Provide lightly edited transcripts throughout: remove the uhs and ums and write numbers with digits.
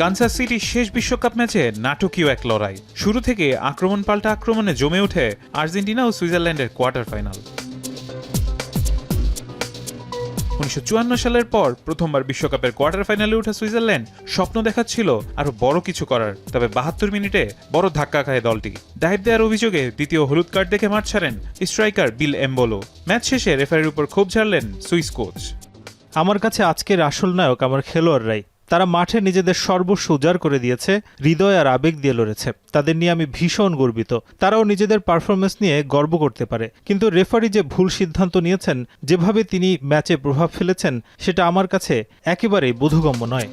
Kansas সিটির শেষ বিশ্বকাপ ম্যাচে নাটকীয় এক লড়াই। শুরু থেকে আক্রমণ পাল্টা আক্রমণে জমে ওঠে আর্জেন্টিনা ও সুইজারল্যান্ডের কোয়ার্টার ফাইনাল। 1954 সালের পর প্রথমবার বিশ্বকাপের কোয়ার্টার ফাইনালে ওঠা সুইজারল্যান্ড স্বপ্ন দেখাচ্ছিল আরো বড় কিছু করার। তবে 72 মিনিটে বড় ধাক্কা খায় দলটি। ডাইভ দেওয়ার অভিযোগে দ্বিতীয় হলুদ কার্ড দেখে মাঠ ছাড়েন স্ট্রাইকার বিল এমবোলো। ম্যাচ শেষে রেফারির উপর ক্ষোভ ঝাড়লেন সুইস কোচ। আমার কাছে আজকের আসল নায়ক আমার খেলোয়াড়রাই। তারা মাঠে নিজেদের সর্বস্ব উজাড় করে দিয়েছে, হৃদয় আর আবেগ দিয়ে লড়েছে। তাদের নিয়ে আমি ভীষণ গর্বিত। তারাও নিজেদের পারফরমেন্স নিয়ে গর্ব করতে পারে। কিন্তু রেফারি যে ভুল সিদ্ধান্ত নিয়েছেন, যেভাবে তিনি ম্যাচে প্রভাব ফেলেছেন, সেটা আমার কাছে একেবারেই বোধগম্য নয়।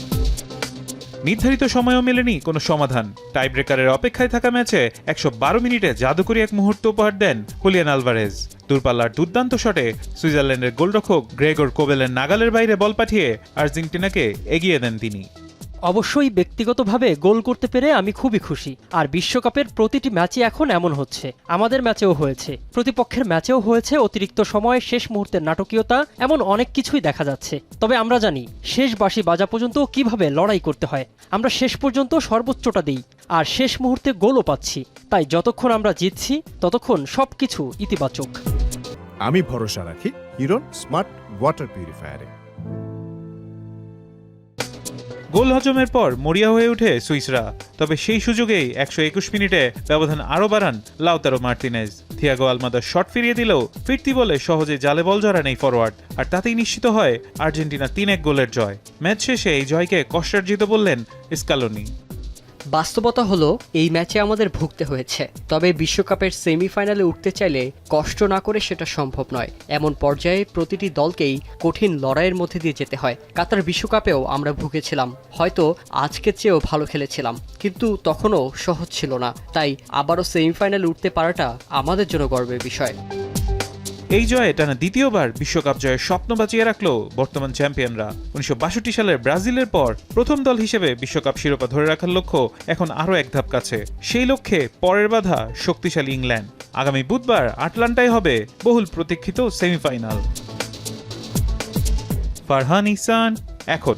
নির্ধারিত সময়ও মেলেনি কোনো সমাধান। টাই ব্রেকারের অপেক্ষায় থাকা ম্যাচে 112 মিনিটে জাদুকরী এক মুহূর্ত উপহার দেন হুলিয়ান আলভারেজ। দূরপাল্লার দুর্দান্ত শটে সুইজারল্যান্ডের গোলরক্ষক গ্রেগর কোবেলের নাগালের বাইরে বল পাঠিয়ে আর্জেন্টিনাকে এগিয়ে দেন তিনি। অবশ্যই ব্যক্তিগতভাবে গোল করতে পেরে আমি খুবই খুশি। আর বিশ্বকাপের প্রতিটি ম্যাচই এখন এমন হচ্ছে। আমাদের ম্যাচেও হয়েছে, প্রতিপক্ষের ম্যাচেও হয়েছে। অতিরিক্ত সময়ে শেষ মুহূর্তের নাটকীয়তা, এমন অনেক কিছুই দেখা যাচ্ছে। তবে আমরা জানি শেষ বাঁশি বাজা পর্যন্ত কিভাবে লড়াই করতে হয়। আমরা শেষ পর্যন্ত সর্বোচ্চটা দিই, আর শেষ মুহূর্তে গোলও পাচ্ছি। তাই যতক্ষণ আমরা জিতছি ততক্ষণ সবকিছু ইতিবাচক। আমি ভরসা রাখি হিরন স্মার্ট ওয়াটার পিউরিফায়ারে। গোল হজমের পর মরিয়া হয়ে ওঠে সুইসরা। তবে সেই সুযোগেই 121 মিনিটে ব্যবধান আরও বাড়ান লাউতারো মার্টিনেজ। থিয়াগো আলমাদার শট ফিরিয়ে দিলেও ফিরতি বলে সহজে জালে বল জড়ান এই ফরওয়ার্ড। আর তাতেই নিশ্চিত হয় আর্জেন্টিনা 3-1 গোলের জয়। ম্যাচ শেষে এই জয়কে কষ্টার্জিত বললেন স্কালোনি। বাস্তবতা হলো এই ম্যাচে আমাদের ভুগতে হয়েছে। তবে বিশ্বকাপের সেমিফাইনালে উঠতে চাইলে কষ্ট না করে সেটা সম্ভব নয়। এমন পর্যায়ে প্রতিটি দলকেই কঠিন লড়াইয়ের মধ্যে দিয়ে যেতে হয়। কাতার বিশ্বকাপেও আমরা ভুগেছিলাম, হয়তো আজকের চেয়েও ভালো খেলেছিলাম, কিন্তু তখনও সহজ ছিল না। তাই আবারও সেমিফাইনালে উঠতে পারাটা আমাদের জন্য গর্বের বিষয়। এই জয়ে টানা দ্বিতীয়বার বিশ্বকাপ জয়ের স্বপ্ন বাঁচিয়ে রাখল বর্তমান চ্যাম্পিয়নরা। 1962 সালের ব্রাজিলের পর প্রথম দল হিসেবে বিশ্বকাপ শিরোপা ধরে রাখার লক্ষ্য এখন আরও এক ধাপ কাছে। সেই লক্ষ্যে পরের বাধা শক্তিশালী ইংল্যান্ড। আগামী বুধবার আটলান্টায় হবে বহুল প্রতীক্ষিত সেমিফাইনাল। ফারহান ইহসান, এখন।